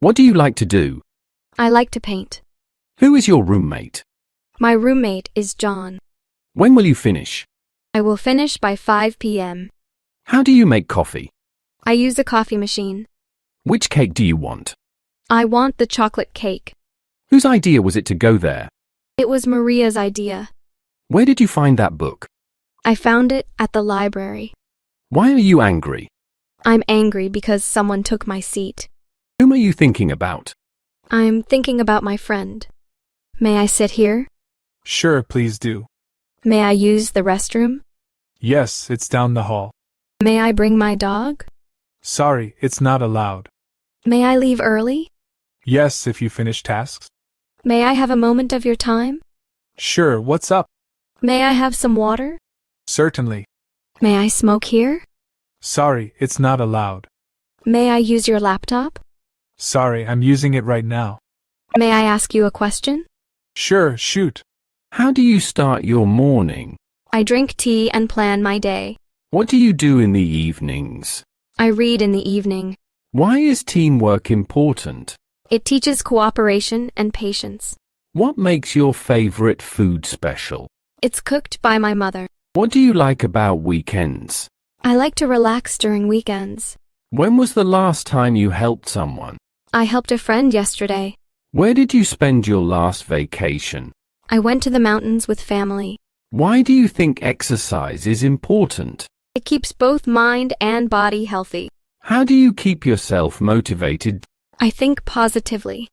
What do you like to do? I like to paint. Who is your roommate? My roommate is John. When will you finish? I will finish by 5 p.m. How do you make coffee? I use a coffee machine. Which cake do you want? I want the chocolate cake. Whose idea was it to go there? It was Maria's idea. Where did you find that book? I found it at the library. Why are you angry? I'm angry because someone took my seat. Whom are you thinking about? I'm thinking about my friend. May I sit here? Sure, please do. May I use the restroom? Yes, it's down the hall. May I bring my dog? Sorry, it's not allowed. May I leave early? Yes, if you finish tasks. May I have a moment of your time? Sure, what's up? May I have some water? Certainly. May I smoke here? Sorry, it's not allowed. May I use your laptop? Sorry, I'm using it right now. May I ask you a question? Sure, shoot. How do you start your morning? I drink tea and plan my day. What do you do in the evenings? I read in the evening. Why is teamwork important? It teaches cooperation and patience. What makes your favorite food special? It's cooked by my mother. What do you like about weekends? I like to relax during weekends. When was the last time you helped someone? I helped a friend yesterday. Where did you spend your last vacation? I went to the mountains with family. Why do you think exercise is important? It keeps both mind and body healthy. How do you keep yourself motivated? I think positively.